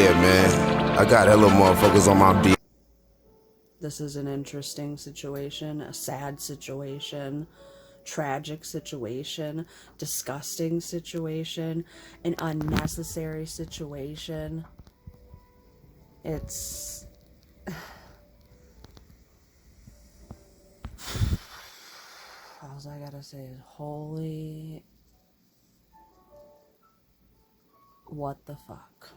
Yeah, man. I got hella motherfuckers on my beat. This is an interesting situation, a sad situation, tragic situation, disgusting situation, an unnecessary situation. It's... all I gotta say is holy... what the fuck?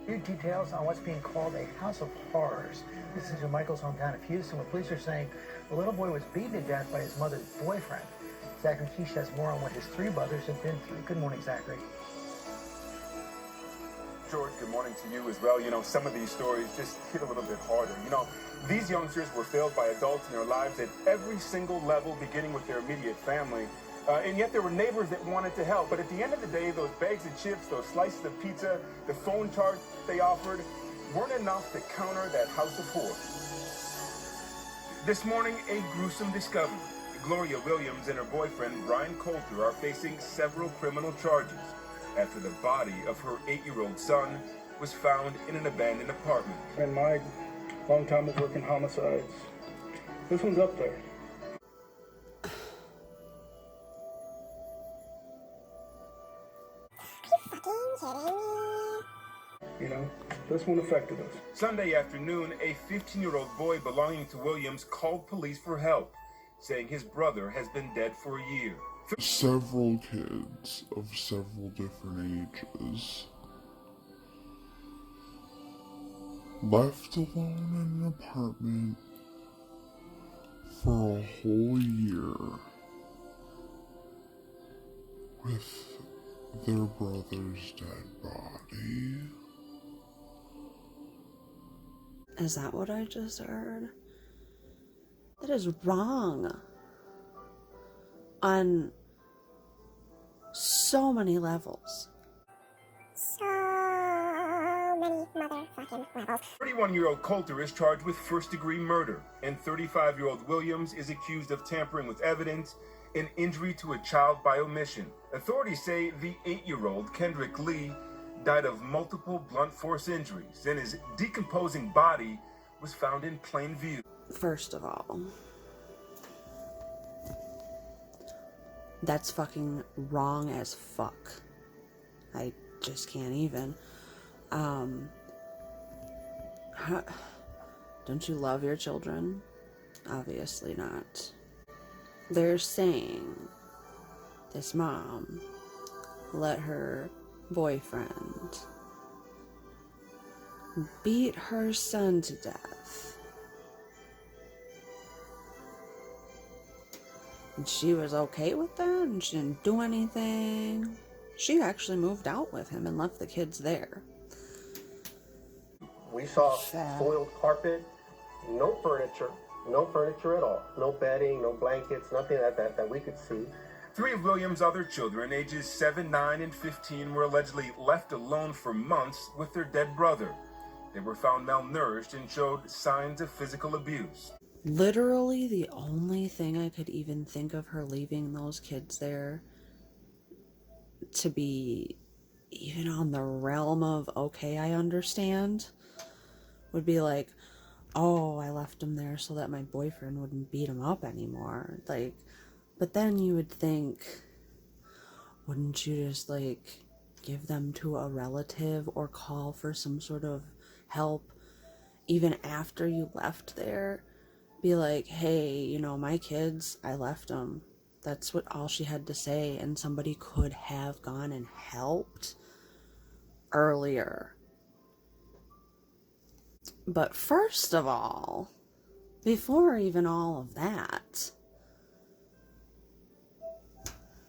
New details on what's being called a house of horrors. This is in Michael's hometown of Houston, where police are saying the little boy was beaten to death by his mother's boyfriend. Zachary Keish has more on what his three brothers have been through. Good morning, Zachary. George, good morning to you as well. You know, some of these stories just hit a little bit harder. You know, these youngsters were failed by adults in their lives at every single level, beginning with their immediate family. And yet there were neighbors that wanted to help. But at the end of the day, those bags of chips, those slices of pizza, the phone charge they offered weren't enough to counter that house of horrors. This morning, a gruesome discovery. Gloria Williams and her boyfriend, Brian Coulter, are facing several criminal charges after the body of her 8-year-old son was found in an abandoned apartment. In my long time of working homicides, this one's up there. You know, this one affected us. Sunday afternoon, a 15-year-old boy belonging to Williams called police for help, saying his brother has been dead for a year. Several kids of several different ages left alone in an apartment for a whole year with their brother's dead body. Is that what I just heard? That is wrong. On so many levels. So many motherfucking levels. 31-year-old Coulter is charged with first-degree murder, and 35-year-old Williams is accused of tampering with evidence and injury to a child by omission. Authorities say the 8-year-old, Kendrick Lee, died of multiple blunt force injuries, and his decomposing body was found in plain view. First of all, that's fucking wrong as fuck. I just can't even. Don't you love your children? Obviously not. They're saying this mom let her boyfriend beat her son to death. And she was okay with that, and she didn't do anything. She actually moved out with him and left the kids there. We saw Sad. soiled carpet, no furniture at all. No bedding, no blankets, nothing like that we could see. 3 of Williams' other children, ages 7, 9, and 15, were allegedly left alone for months with their dead brother. They were found malnourished and showed signs of physical abuse. Literally the only thing I could even think of her leaving those kids there to be even on the realm of, okay, I understand, would be like, oh, I left them there so that my boyfriend wouldn't beat him up anymore. Like, but then you would think, wouldn't you just, like, give them to a relative or call for some sort of help even after you left there? Be like, hey, you know, my kids, I left them. That's what all she had to say, and somebody could have gone and helped earlier. But first of all, before even all of that,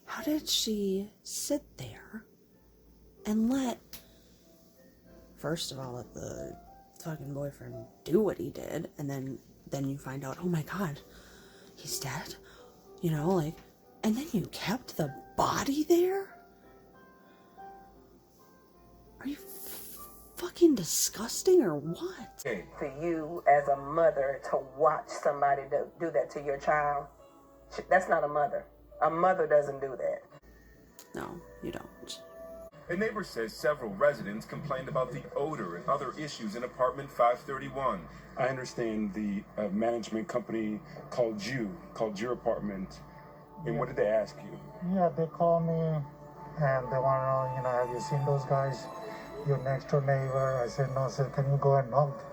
how did she sit there and first of all, let the fucking boyfriend do what he did, and then you find out, oh my god, he's dead? You know, like, and then you kept the body there? Are you fucking disgusting or what? For you as a mother to watch somebody do that to your child, that's not a mother. A mother doesn't do that. No, you don't. A neighbor says several residents complained about the odor and other issues in apartment 531. I understand the management company called your apartment. And what did they ask you? Yeah, they called me and they want to know, have you seen those guys? Your next door neighbor? I said, no. I said, can you go and knock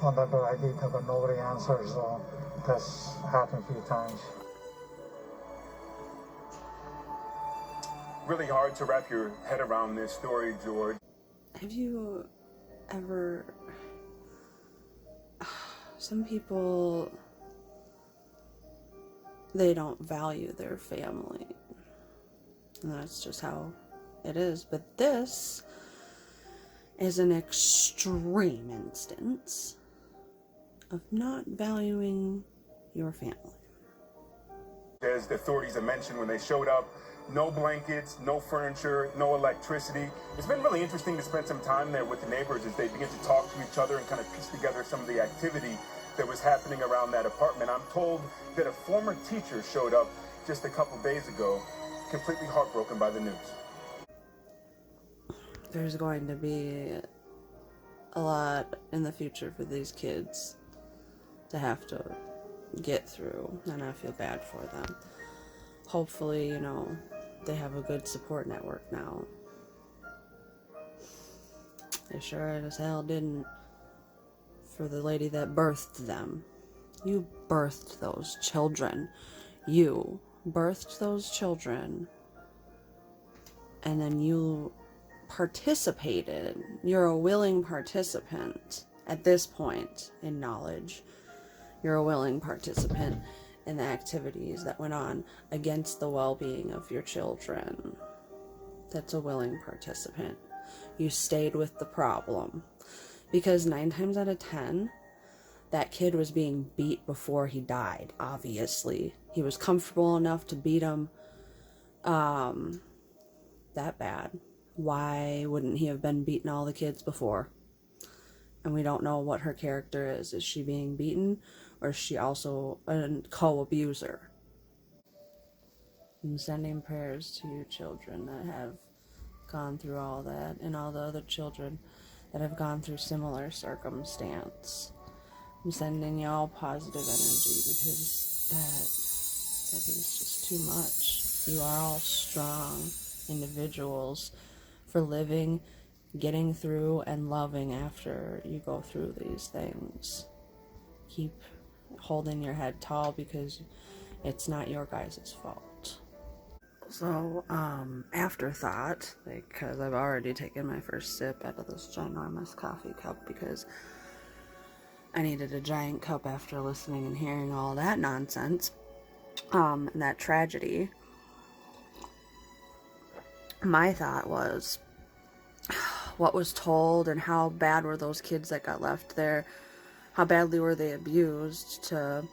on the door? I did, but nobody answered, so that's happened a few times. Really hard to wrap your head around this story, George. Have you ever... Some people, they don't value their family. And that's just how it is. But this is an extreme instance of not valuing your family. As the authorities have mentioned when they showed up, no blankets, no furniture, no electricity. It's been really interesting to spend some time there with the neighbors as they begin to talk to each other and kind of piece together some of the activity that was happening around that apartment. I'm told that a former teacher showed up just a couple days ago, completely heartbroken by the news. There's going to be a lot in the future for these kids to have to get through, and I feel bad for them. Hopefully, they have a good support network now. They sure as hell didn't for the lady that birthed them. You birthed those children. You birthed those children, and then you participated. You're a willing participant at this point in knowledge. You're a willing participant in the activities that went on against the well-being of your children. That's a willing participant. You stayed with the problem. Because 9 times out of 10, that kid was being beat before he died, obviously. He was comfortable enough to beat him that bad. Why wouldn't he have been beating all the kids before? And we don't know what her character is. Is she being beaten, or is she also a co-abuser? I'm sending prayers to you children that have gone through all that, and all the other children that have gone through similar circumstance. I'm sending you all positive energy, because that is just too much. You are all strong individuals for living, getting through, and loving after you go through these things. Keep holding your head tall, because it's not your guys' fault. So, afterthought, because I've already taken my first sip out of this ginormous coffee cup, because I needed a giant cup after listening and hearing all that nonsense, and that tragedy. My thought was, what was told and how bad were those kids that got left there? How badly were they abused to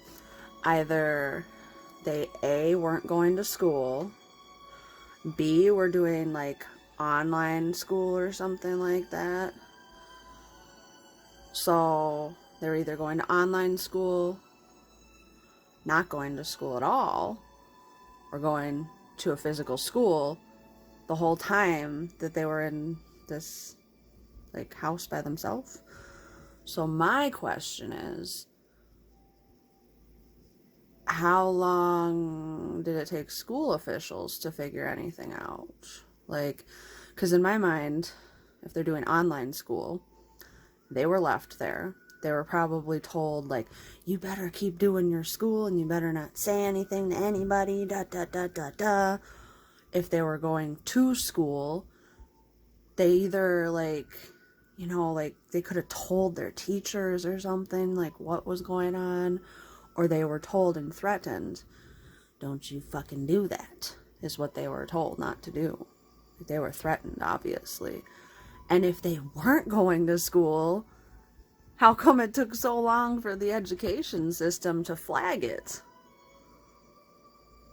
either they A, weren't going to school, B, were doing online school or something like that. So they were either going to online school, not going to school at all, or going to a physical school the whole time that they were in this house by themselves. So my question is, how long did it take school officials to figure anything out? Because in my mind, if they're doing online school, they were left there. They were probably told, you better keep doing your school and you better not say anything to anybody, If they were going to school, they either, they could have told their teachers or something, what was going on, or they were told and threatened, don't you fucking do that, is what they were told not to do. They were threatened, obviously. And if they weren't going to school, how come it took so long for the education system to flag it?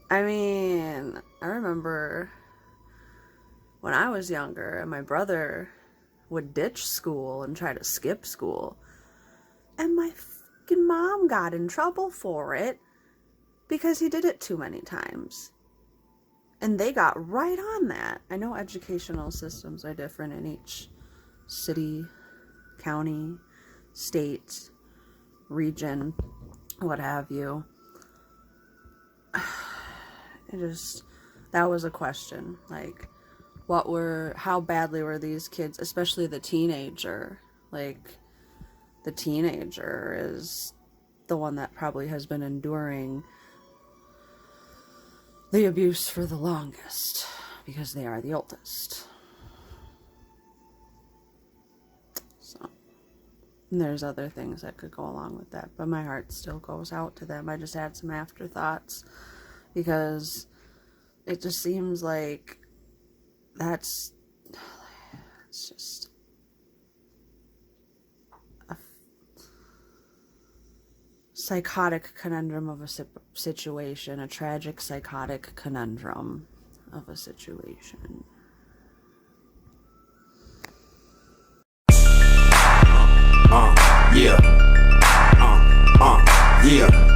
I mean, I remember when I was younger and my brother would ditch school and try to skip school, and my fucking mom got in trouble for it because he did it too many times. And they got right on that. I know educational systems are different in each city, county, state, region, what have you. That was a question. Like, how badly were these kids, especially the teenager? Like, the teenager is the one that probably has been enduring the abuse for the longest, because they are the oldest. So, and there's other things that could go along with that, but my heart still goes out to them. I just had some afterthoughts, because it just seems like it's just a psychotic conundrum of a situation, a tragic psychotic conundrum of a situation. Yeah.